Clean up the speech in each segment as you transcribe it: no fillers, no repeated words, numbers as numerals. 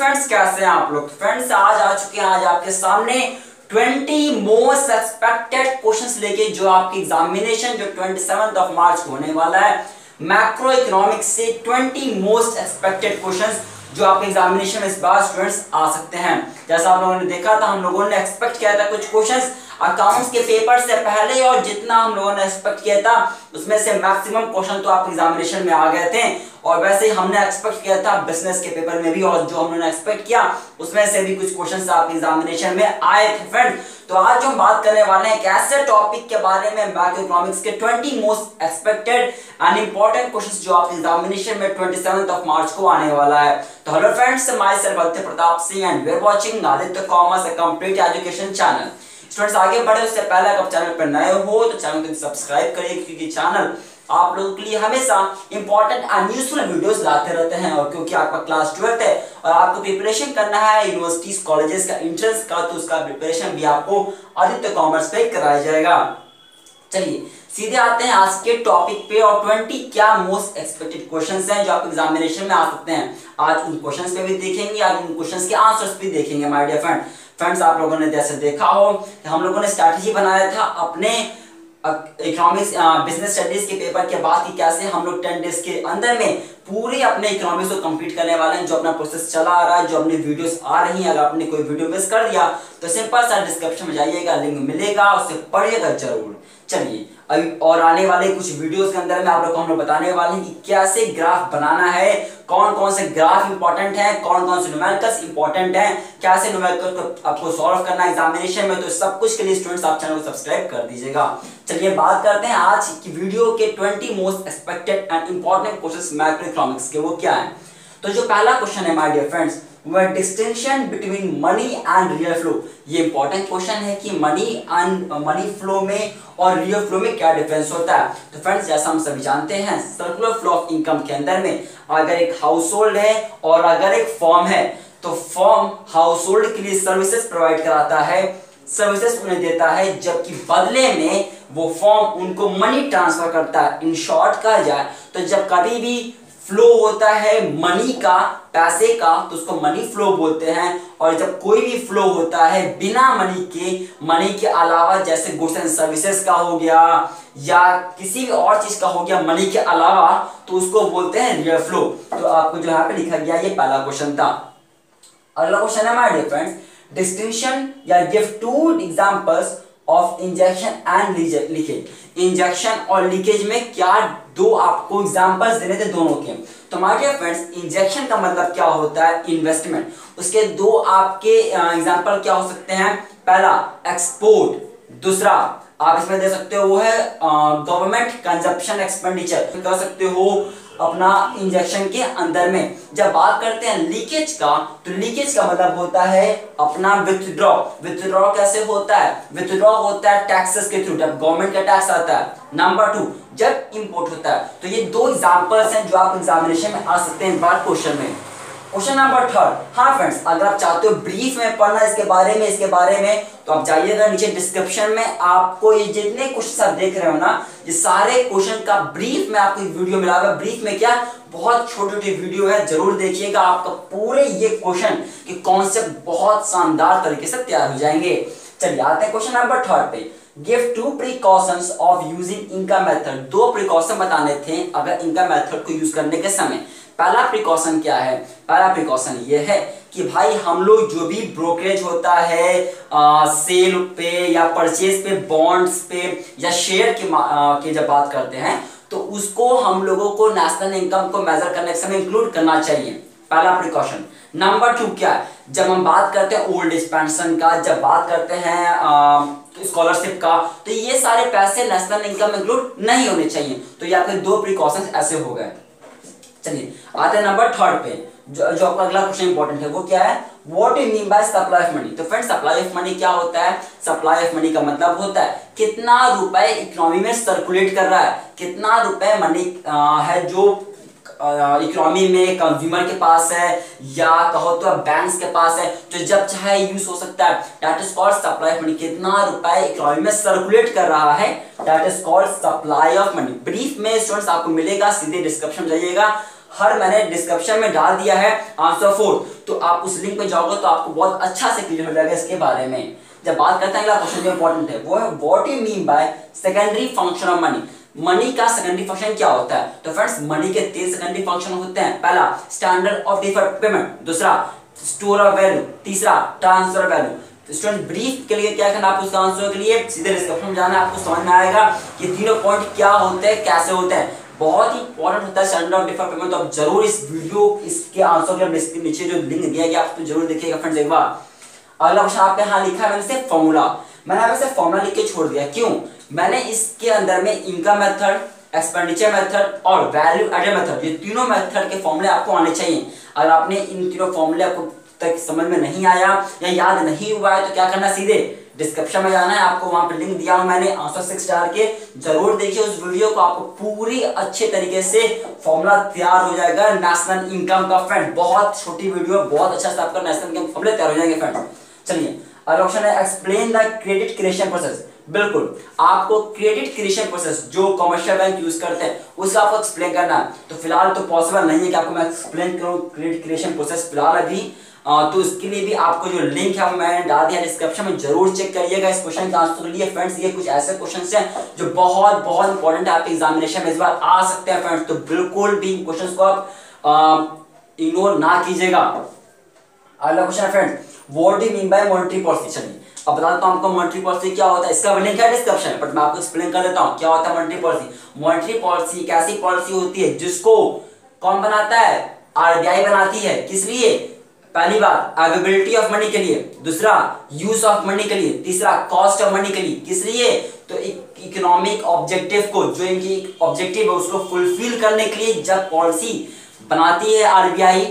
Friends, कैसे हैं आप लोग। फ्रेंड्स आज आ चुके हैं आज आपके सामने 20 मोस्ट एक्सपेक्टेड क्वेश्चंस लेके, जो आपकी एग्जामिनेशन जो 27 मार्च को होने वाला है। मैक्रो इकोनॉमिक्स से 20 मोस्ट एक्सपेक्टेड क्वेश्चंस जो आपके एग्जामिनेशन में इस बार स्टूडेंट्स आ सकते हैं। जैसा आप लोगों ने देखा था, हम लोगों ने एक्सपेक्ट किया था कुछ क्वेश्चंस अकाउंट्स के पेपर से पहले, और जितना हम लोगों ने एक्सपेक्ट किया था उसमें से मैक्सिमम क्वेश्चन तो आपके एग्जामिनेशन में आ गए थे। और वैसे ही हमने एक्सपेक्ट किया था बिजनेस के पेपर में भी, और जो हमने एक्सपेक्ट किया उसमें से भी कुछ क्वेश्चंस आपके एग्जामिनेशन में आए थे। फ्रेंड्स तो आज जो हम बात करने वाले हैं एक ऐसे टॉपिक के बारे में, मैक्रो इकोनॉमिक्स के 20 most expected and important questions जो आपके एग्जामिनेशन में 27 मार्च को आने वाला है। तो hello friends, myself Aditya Pratap Singh and we are watching Aditya commerce a complete education channel. Students आगे बढ़े उससे पहले अगर चैनल पर नए हो तो चैनल को सब्सक्राइब करिए, क्योंकि चैनल आप लोगों के लिए हमेशा इंपॉर्टेंट एंड यूजफुल वीडियोस लाते रहते हैं। और क्योंकि आपका क्लास 12th है और आपको प्रिपरेशन करना है यूनिवर्सिटीज कॉलेजेस का एंट्रेंस का, तो उसका प्रिपरेशन भी आपको आदित्य कॉमर्स पे कराया जाएगा। चलिए सीधे आते हैं आज के टॉपिक पे, और 20 क्या मोस्ट एक्सपेक्टेड क्वेश्चंस हैं जो आपके एग्जामिनेशन में आ सकते हैं। आज उन क्वेश्चंस पे भी देखेंगे, आज उन क्वेश्चंस के आंसर्स भी देखेंगे माय डियर फ्रेंड्स। आप लोगों ने जैसे देखा हो कि हम लोगों ने स्ट्रैटेजी बनाया था अपने इकोनॉमिक्स बिजनेस स्टडीज के पेपर के बाद कि कैसे हम लोग 10 डेज के अंदर में पूरे अपने इकोनॉमिक्स को कंप्लीट करने वाले हैं। जो अपना प्रोसेस चला आ रहा है, जो अपनी वीडियोस आ रही हैं, अगर आपने कोई वीडियो मिस कर दिया तो सिंपल सा डिस्क्रिप्शन में जाइएगा, लिंक मिलेगा, उससे पढ़िएगा जरूर। चलिए अभी और आने वाले कुछ वीडियोस के अंदर में आप लोग को हम लोग बताने वाले हैं कि कैसे ग्राफ बनाना है, कौन कौन से ग्राफ इंपॉर्टेंट हैं, कौन कौन से न्यूमेरिकल्स इंपॉर्टेंट हैं, कैसे न्यूमेरिकल्स को आपको सॉल्व करना है एग्जामिनेशन में। तो सब कुछ के लिए स्टूडेंट्स आप चैनल को सब्सक्राइब कर दीजिएगा। चलिए बात करते हैं आज की वीडियो के 20 most expected and important questions macro economics के। वो क्या है? तो जो पहला क्वेश्चन है माय डियर फ्रेंड्स, वो distinction between money and real flow. ये इंपॉर्टेंट क्वेश्चन है कि मनी फ्लो में और रियल फ्लो में क्या डिफरेंस होता है। तो फ्रेंड्स जैसा हम सभी जानते हैं, सर्कुलर फ्लो ऑफ इनकम के अंदर में अगर एक हाउस होल्ड है और अगर एक फर्म है, तो फर्म हाउस होल्ड के लिए सर्विसेज प्रोवाइड कराता है, सर्विसेज उन्हें देता है, जबकि बदले में वो फर्म उनको मनी ट्रांसफर करता है। इन शॉर्ट कहा जाए तो जब कभी भी फ्लो होता है मनी का, पैसे का, तो उसको मनी फ्लो बोलते हैं। और जब कोई भी फ्लो होता है बिना मनी के अलावा, जैसे गुड्स एंड सर्विसेज का हो गया या किसी भी और चीज का हो गया मनी के अलावा, तो उसको बोलते हैं रियल फ्लो। तो आपको जो यहाँ पे लिखा गया ये पहला क्वेश्चन था। अगला क्वेश्चन है माय डियर फ्रेंड्स, डिस्टिंक्शन या give 2 examples of injection and leakage. Injection और लीकेज में क्या दो आपको एग्जांपल्स देने थे दोनों के। तो माय डियर फ्रेंड्स, इंजेक्शन का मतलब क्या होता है? इन्वेस्टमेंट। उसके दो आपके एग्जांपल क्या हो सकते हैं? पहला एक्सपोर्ट, दूसरा आप इसमें दे सकते हो वो है गवर्नमेंट कंजप्शन एक्सपेंडिचर, कह सकते हो अपना इंजेक्शन के अंदर में। जब बात करते हैं लीकेज का, तो लीकेज का मतलब होता है अपना विथड्रॉ। विथड्रॉ कैसे होता है? विथड्रॉ होता है टैक्सेस के थ्रू, जब गवर्नमेंट का टैक्स आता है। नंबर 2 जब इंपोर्ट होता है। तो ये दो एग्जांपल्स हैं जो आप एग्जामिनेशन में आ सकते हैं बार क्वेश्चन में। क्वेश्चन नंबर 3, हाँ फ्रेंड्स अगर आप चाहते हो ब्रीफ में पढ़ना इसके बारे में तो आप जाइएगा नीचे डिस्क्रिप्शन में, आपको ये जितने क्वेश्चन आप देख रहे हो ना, ये सारे क्वेश्चन का ब्रीफ में आपको वीडियो मिला हुआ है। ब्रीफ में क्या, बहुत छोटी वीडियो है, जरूर देखिएगा, आपका पूरे ये क्वेश्चन के कॉन्सेप्ट बहुत शानदार तरीके से तैयार हो जाएंगे। चलिए आते हैं क्वेश्चन नंबर 3 पे। गिव 2 प्रिकॉशंस ऑफ यूजिंग इनका मेथड। 2 प्रिकॉशन बताने थे अगर इनका मेथड को यूज करने के समय। पहला प्रिकॉशन क्या है? पहला प्रिकॉशन ये है कि भाई हम लोग जो भी ब्रोकरेज होता है सेल पे या परचेज पे, बॉन्ड्स पे या शेयर के जब बात करते हैं, तो उसको हम लोगों को नेशनल इनकम को मेजर करने के समय इंक्लूड करना चाहिए। पहला प्रिकॉशन। नंबर 2 क्या है? जब हम बात करते हैं ओल्ड एज पेंशन का, जब बात करते हैं स्कॉलरशिप का, तो ये सारे पैसे नेशनल इनकम में इंक्लूड नहीं होने चाहिए। तो ये आपके 2 प्रिकॉशंस ऐसे हो गए। चलिए आते हैं नंबर 3 पे, जो आपका अगला क्वेश्चन इंपॉर्टेंट है। वो क्या है? What you mean by supply of money. तो फ्रेंड्स सप्लाई ऑफ मनी क्या होता है? सप्लाई ऑफ मनी का मतलब होता है कितना रुपए इकोनॉमी में सर्कुलेट कर रहा है, कितना रुपए मनी है जो इकोनॉमी में कंज्यूमर के पास है या कहो तो बैंक्स के पास है, जो जब चाहे यूज हो सकता है। That is called supply of money. कितना रुपए इकोनॉमी में सर्कुलेट कर रहा है, that is called supply of money. Brief में स्टूडेंट्स आपको मिलेगा, सीधे डिस्क्रिप्शन जाइएगा, हर मैंने डिस्क्रिप्शन में डाल दिया है आंसर 4, तो आप उस लिंक पे जाओगे तो आपको बहुत अच्छा से क्लियर हो जाएगा इसके बारे में। जब बात करते हैं अगला क्वेश्चन जो इंपॉर्टेंट है वो है what you mean by secondary function of money. Money का सेकेंडरी फंक्शन क्या होता है? तो फ्रेंड्स मनी के 3 सेकेंडरी फंक्शन होते हैं। पहला स्टैंडर्ड ऑफ डिफर्ड पेमेंट, दूसरा स्टोर ऑफ वैल्यू, तीसरा ट्रांसफर वैल्यू। स्टूडेंट ब्रीफ के लिए क्या करना है आपको इसका आंसर के लिए सीधे डिस्क्रिप्शन में जाना है, आपको समझ में आएगा कि तीनों पॉइंट क्या होते हैं, कैसे होते हैं। बहुत ही इंपॉर्टेंट होता है स्टैंडर्ड ऑफ डिफर्ड पेमेंट, तो आप जरूर इस वीडियो इसके आंसर के नीचे जो लिंक दिया गया आप तो जरूर देखिएगा फ्रेंड्स एक बार। अगला क्वेश्चन आपके यहाँ लिखा है मैंने से फॉर्मूला, मैंने यहाँ पे फॉर्मूला लिख के छोड़ दिया, क्यों? मैंने इसके अंदर में इनकम मेथड, एक्सपेंडिचर मेथड और वैल्यू एडेड मेथड, ये तीनों मेथड के फॉर्मूले आपको आने चाहिए। अगर आपने इन तीनों फॉर्मूले आपको तक समझ में नहीं आया या याद नहीं हुआ है तो क्या करना, सीधे डिस्क्रिप्शन में जाना है, आपको वहां पे लिंक दिया हूं मैंने आंसर 6 डाल के, जरूर देखिए उस वीडियो को, आपको पूरी अच्छे तरीके से फॉर्मूला तैयार हो जाएगा नेशनल इनकम का। फ्रेंड बहुत छोटी वीडियो, बहुत अच्छा से आपका नेशनल इनकम फॉर्मूले तैयार हो जाएंगे फ्रेंड। चलिए अगला ऑप्शन है explain the credit creation process. बिल्कुल आपको क्रेडिट क्रिएशन प्रोसेस जो कमर्शियल बैंक यूज करते हैं उसका आपको एक्सप्लेन करना है। तो फिलहाल तो पॉसिबल नहीं है कि आपको मैं एक्सप्लेन करूं क्रेडिट क्रिएशन प्रोसेस फिलहाल अभी, तो इसके लिए भी आपको जो लिंक है वो मैंने डाल दिया डिस्क्रिप्शन में, जरूर चेक करिएगा इस क्वेश्चन के आंसर के लिए। फ्रेंड्स ये कुछ ऐसे क्वेश्चंस हैं जो बहुत बहुत इंपॉर्टेंट है आपके एग्जामिनेशन में इस बार आ सकते हैं फ्रेंड्स, तो बिल्कुल भी इन क्वेश्चंस को आप इग्नोर ना कीजिएगा। अगला क्वेश्चन है friends what do you mean by monetary policy. चलिए अब बताता हूं आपको मॉनेटरी पॉलिसी क्या होता है, इसका लिंक है डिस्क्रिप्शन में, बट मैं आपको एक्सप्लेन कर देता हूं क्या होता है मॉनेटरी पॉलिसी। मॉनेटरी पॉलिसी एक ऐसी पॉलिसी होती है जिसको कौन बनाता है, आरबीआई बनाती है। किस लिए? पहली बात अवेलेबिलिटी ऑफ मनी के लिए, दूसरा यूज ऑफ मनी के लिए, तीसरा कॉस्ट ऑफ मनी के लिए। किस लिए? तो इकोनॉमिक ऑब्जेक्टिव को, जो इनकी ऑब्जेक्टिव है उसको फुलफिल करने के लिए जब पॉलिसी बनाती है आरबीआई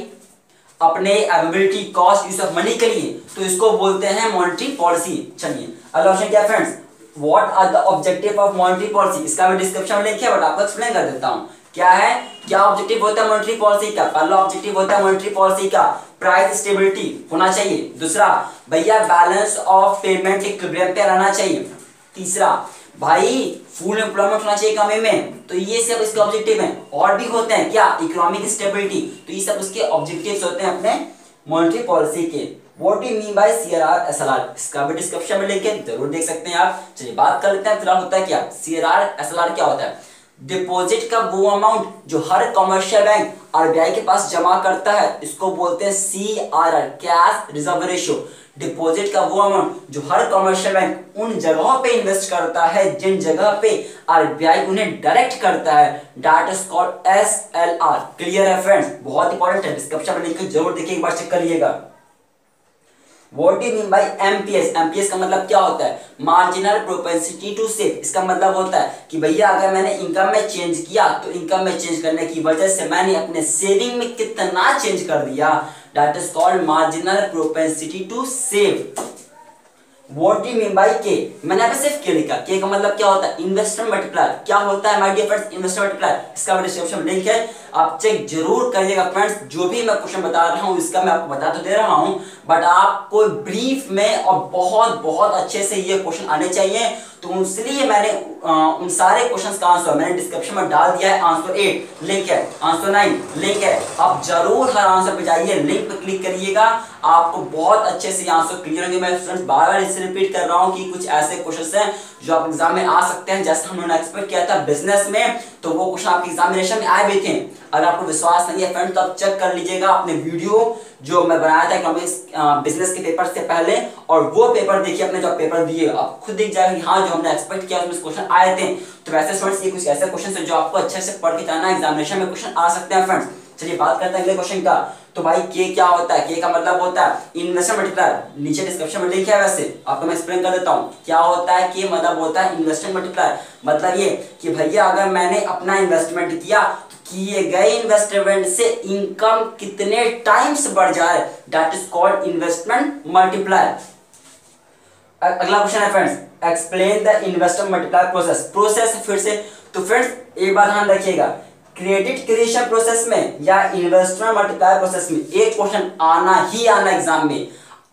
अपने availability, cost, use of money के लिए, तो इसको बोलते हैं मॉनेटरी पॉलिसी। चलिए अगला ऑप्शन क्या है friends what are the objective of monetary policy. इसका भी डिस्क्रिप्शन में लिंक है बट आपको एक्सप्लेन कर देता हूं क्या है, क्या ऑब्जेक्टिव होता है मॉनेटरी पॉलिसी का। पहला ऑब्जेक्टिव होता है मॉनेटरी पॉलिसी का प्राइस स्टेबिलिटी होना चाहिए, दूसरा भैया बैलेंस ऑफ पेमेंट इक्विलिब्रियम पे रहना चाहिए, तीसरा भाई फुल एम्प्लॉयमेंट होना चाहिए इकोनॉमी में, तो ये सब इसके ऑब्जेक्टिव हैं। और भी होते हैं क्या, इकोनॉमिक स्टेबिलिटी, तो ये सब उसके ऑब्जेक्टिव्स होते हैं अपने मॉनेटरी पॉलिसी के। What do you mean by CRR SLR, इसका भी डिस्क्रिप्शन में लिंक है, जरूर देख सकते हैं आप। चलिए बात कर लेते हैं फिलहाल होता है क्या सीआरआर एसएलआर क्या होता है। डिपॉजिट का वो अमाउंट जो हर कमर्शियल बैंक आरबीआई के पास जमा करता है इसको बोलते हैं CRR, cash reserve ratio. Deposit का वो अमाउंट जो हर कमर्शियल बैंक उन जगहों पे इन्वेस्ट करता है जिन जगह पे आरबीआई उन्हें डायरेक्ट करता है, that is called SLR. Clear है फ्रेंड्स, बहुत इंपॉर्टेंट है, डिस्क्रिप्शन में लिंक है, जरूर देखिए एक बार चेक करिएगा। What do you mean by MPS? MPS का मतलब क्या होता है, मार्जिनल प्रोपेंसिटी टू सेव। इसका मतलब होता है कि भैया अगर मैंने इनकम में चेंज किया तो इनकम में चेंज करने की वजह से मैंने अपने सेविंग में कितना चेंज कर दिया, that is called marginal propensity to save. What do you mean by K? मैंने यहाँ पे सिर्फ K लिखा, K का मतलब क्या होता है, इन्वेस्टमेंट मल्टीप्लायर। क्या होता है my dear friends investment multiplier, इसका डिस्क्रिप्शन में लिंक है, आप चेक जरूर करिएगा फ्रेंड्स। जो भी मैं क्वेश्चन बता रहा हूँ इसका मैं आपको बता तो दे रहा हूँ बट आपको ब्रीफ में और बहुत बहुत अच्छे से ये क्वेश्चन आने चाहिए, तो इसलिए मैंने उन सारे क्वेश्चंस का आंसर मैंने डिस्क्रिप्शन में डाल दिया है। आंसर 8 लिंक है, आंसर 9 लिंक है, आप जरूर हर आंसर पे जाइए, लिंक पे क्लिक करिएगा, आपको बहुत अच्छे से आंसर क्लियर होंगे। मैं स्टूडेंट्स बार बार इसे रिपीट कर रहा हूँ कि कुछ ऐसे क्वेश्चंस हैं जो आप एग्जाम में आ सकते हैं, जैसे हमने एक्सपेक्ट किया था बिजनेस में, तो वो क्वेश्चन आपके एग्जामिनेशन में आए भी थे। अगर आपको विश्वास नहीं है फ्रेंड तो आप चेक कर लीजिएगा अपने वीडियो जो मैं बनाया था इकोनॉमिक्स बिजनेस के पेपर से पहले, और वो पेपर देखिए अपने जो पेपर दिए, आप खुद देख जाएगा कि हाँ जो हमने एक्सपेक्ट किया उसमें क्वेश्चन आए थे। तो वैसे स्टूडेंट्स ये कुछ ऐसे क्वेश्चन है जो आपको अच्छे से पढ़ के जाना एग्जामिनेशन में क्वेश्चन आ सकते हैं फ्रेंड्स। चलिए बात करते हैं अगले क्वेश्चन का। तो भाई के क्या होता है, के का मतलब होता है इन्वेस्टमेंट मल्टीप्लायर, नीचे डिस्क्रिप्शन में लिंक है, वैसे आपको मैं एक्सप्लेन कर देता हूं क्या होता है। के मतलब होता है इन्वेस्टमेंट मल्टीप्लायर, मतलब ये कि भैया अगर मैंने अपना इन्वेस्टमेंट किया तो किए गए इन्वेस्टमेंट से इनकम कितने टाइम्स बढ़ जाए, that is called investment multiplier. अगला क्वेश्चन है friends explain the investment multiplier process. Process फिर से, तो फ्रेंड्स एक बार ध्यान रखिएगा, क्रेडिट क्रिएशन प्रोसेस में या इन्वेस्टमेंट मल्टीप्लायर प्रोसेस में एक क्वेश्चन आना ही आना एग्जाम में,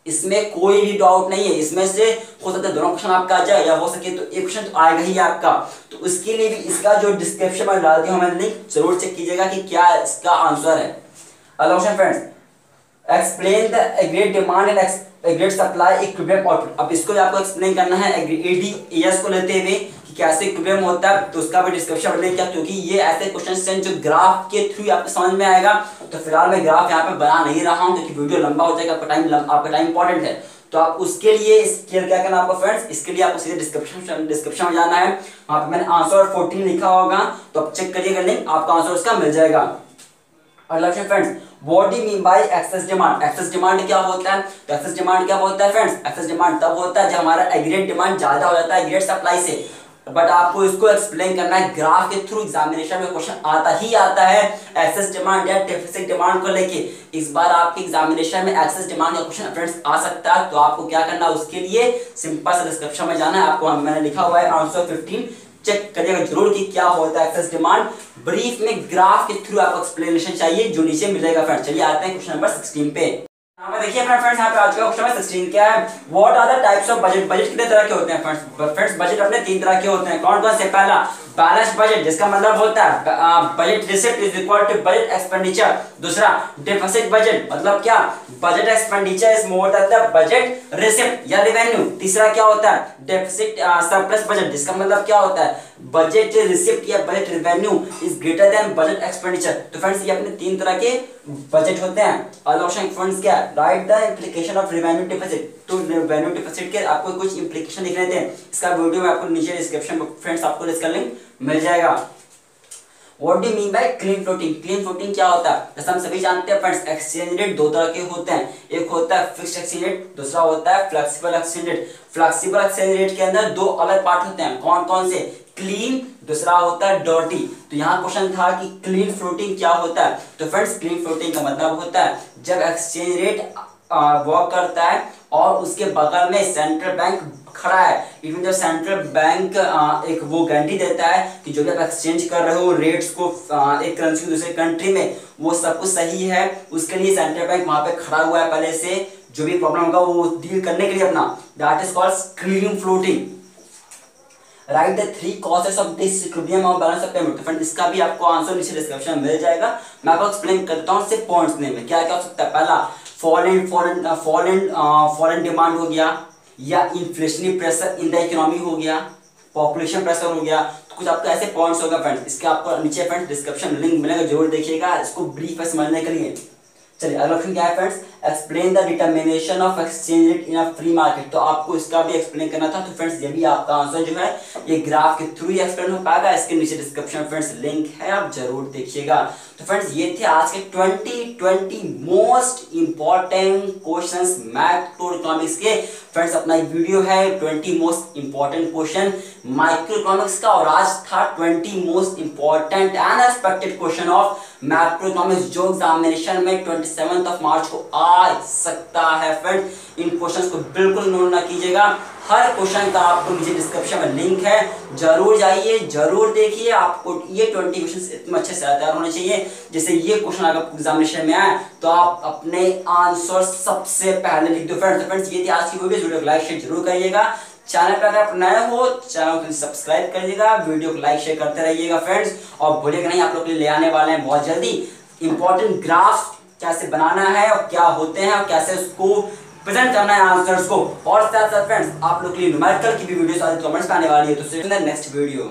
इसमें कोई भी डाउट नहीं है। इसमें से हो सकता है दोनों क्वेश्चन आपका आ जाए, या हो सके तो एक क्वेश्चन तो आएगा ही आपका। तो उसके लिए भी इसका जो डिस्क्रिप्शन में डाल दिया हूं मैंने लिंक, जरूर चेक कीजिएगा कि क्या इसका आंसर है। अगला question friends, explain the aggregate demand and aggregate supply equilibrium output. अब इसको भी आपको एक्सप्लेन करना है एडीएस को लेते हुए कि कैसे इक्विलिब्रियम होता है, तो उसका भी डिस्क्रिप्शन में क्या, क्योंकि ये ऐसे क्वेश्चंस हैं जो ग्राफ के थ्रू आपको समझ में आएगा। तो फिलहाल मैं ग्राफ यहाँ पे बना नहीं रहा हूँ क्योंकि वीडियो लंबा हो जाएगा, आपका टाइम इंपॉर्टेंट है। तो आप उसके लिए इसके क्या करना आपको फ्रेंड्स, इसके लिए आपको सीधे डिस्क्रिप्शन में जाना है, वहां पे मैंने आंसर 14 लिखा होगा, तो आप चेक करिएगा लिंक, आपका आंसर उसका मिल जाएगा। अगला question friends, what do you mean by excess demand. Excess demand क्या होता है, तो एक्सेस डिमांड क्या होता है फ्रेंड्स, एक्सेस डिमांड तब होता है जब हमारा एग्रीगेट डिमांड ज्यादा हो जाता है एग्रीगेट सप्लाई से। बट आपको इसको एक्सप्लेन करना है ग्राफ के थ्रू, एग्जामिनेशन में क्वेश्चन आता ही आता है एक्सेस डिमांड या डेफिसिट डिमांड को लेके। इस बार आपके एग्जामिनेशन में एक्सेस डिमांड का क्वेश्चन फ्रेंड्स आ सकता है, तो आपको क्या करना है, उसके लिए सिंपल सा डिस्क्रिप्शन में जाना है, आपको मैंने लिखा हुआ है आंसर 15, चेक करिएगा जरूर कि क्या होता है एक्सेस डिमांड। ब्रीफ में ग्राफ के थ्रू आपको एक्सप्लेनेशन चाहिए जो नीचे मिलेगा फ्रेंड्स। चलिए आते हैं क्वेश्चन नंबर 16 पे। यहाँ पे देखिए फ्रेंड्स, यहाँ पे आज का क्वेश्चन नंबर 16 क्या है, what are the types of budget. Budget कितने तरह के होते हैं फ्रेंड्स, बजट अपने 3 तरह के होते हैं। कौन कौन से, पहला बैलेंस बजट, जिसका मतलब होता है budget receipt is equal to budget expenditure. दूसरा डेफिसिट बजट, मतलब क्या, budget expenditure is more than the budget receipt या रेवेन्यू। तीसरा क्या होता है, डेफिसिट सरप्लस बजट, जिसका मतलब क्या होता है, बजट रिसिप्ट या budget revenue is greater than budget expenditure. तो फ्रेंड्स ये अपने 3 तरह के बजट होते हैं। अगला क्वेश्चन फ्रेंड्स क्या है, right the implication of revenue deficit. तो रेवेन्यू डेफिसिट के आपको कुछ इंप्लीकेशन लिख रहे थे, इसका वीडियो में आपको नीचे डिस्क्रिप्शन में फ्रेंड्स आपको इसका लिंक मिल जाएगा। What do you mean by clean floating? Clean floating क्या होता है, जैसे हम सभी जानते हैं फ्रेंड्स, एक्सचेंज रेट 2 तरह के होते हैं, एक होता है फिक्स्ड एक्सचेंज रेट, दूसरा होता है flexible exchange rate. Flexible exchange rate के अंदर 2 अलग पार्ट होते हैं, कौन कौन से, क्लीन, दूसरा होता है डर्टी। तो यहाँ क्वेश्चन था कि क्लीन फ्लोटिंग क्या होता है, तो फ्रेंड्स क्लीन फ्लोटिंग का मतलब होता है जब एक्सचेंज रेट वर्क करता है और उसके बगल में सेंट्रल बैंक खड़ा है, इवन जब सेंट्रल बैंक एक वो गारंटी देता है कि जो भी आप एक्सचेंज कर रहे हो रेट्स को एक करेंसी दूसरे कंट्री में, वो सब कुछ सही है, उसके लिए सेंट्रल बैंक वहां पे खड़ा हुआ है पहले से, जो भी प्रॉब्लम होगा वो डील करने के लिए अपना, that is called clean floating. Right the 3 causes of disequilibrium of balance of payment. तो फ्रेंड इसका भी आपको आंसर नीचे डिस्क्रिप्शन में मिल जाएगा, मैं आपको एक्सप्लेन करता हूं सिर्फ पॉइंट्स में क्या क्या हो सकता है। पहला फॉरेन डिमांड हो गया, या inflationary pressure in the economy हो गया, पॉपुलेशन प्रेशर हो गया, तो कुछ आपको ऐसे पॉइंट्स होगा फ्रेंड्स। इसके आपको नीचे फ्रेंड्स डिस्क्रिप्शन में लिंक मिलेगा, जरूर देखिएगा इसको ब्रीफ में समझने के लिए। चलिए अगला क्वेश्चन क्या है friends, explain the determination of exchange rate in a free market. तो आपको इसका भी एक्सप्लेन करना था, तो फ्रेंड्स ये भी आपका आंसर जो है ये ग्राफ के थ्रू ही एक्सप्लेन हो पाएगा, इसके नीचे डिस्क्रिप्शन फ्रेंड्स लिंक है, आप जरूर देखिएगा। तो फ्रेंड्स ये थे आज के 2020 most important questions macro economics के। फ्रेंड्स अपना एक वीडियो है 20 most important question micro economics का, और आज था 20 most important and expected question of macro economics जो एग्जामिनेशन में 27 मार्च को आ सकता है। फ्रेंड्स इन क्वेश्चंस को बिल्कुल इग्नोर ना कीजिएगा, हर क्वेश्चन का आपको नीचे डिस्क्रिप्शन में लिंक है, जरूर जाइए जरूर देखिए। आपको ये 20 क्वेश्चंस इतने अच्छे से तैयार होने चाहिए, जैसे ये क्वेश्चन अगर एग्जामिनेशन में आए तो आप अपने आंसर सबसे पहले लिख दो फ्रेंड्स। तो फ्रेंड्स ये थी आज की वीडियो को लाइक शेयर जरूर करिएगा, चैनल पर अगर आप नए हो चैनल को सब्सक्राइब करिएगा, वीडियो को लाइक शेयर करते रहिएगा फ्रेंड्स, और भूलिएगा नहीं आप लोग के लिए ले आने वाले हैं बहुत जल्दी इंपॉर्टेंट ग्राफ कैसे बनाना है और क्या होते हैं और कैसे उसको प्रेजेंट करना है आंसर्स को, और साथ साथ फ्रेंड्स आप लोग के लिए न्यूमेरिकल की भी वीडियोस आज कमेंट्स में आने वाली है, तो नेक्स्ट वीडियो।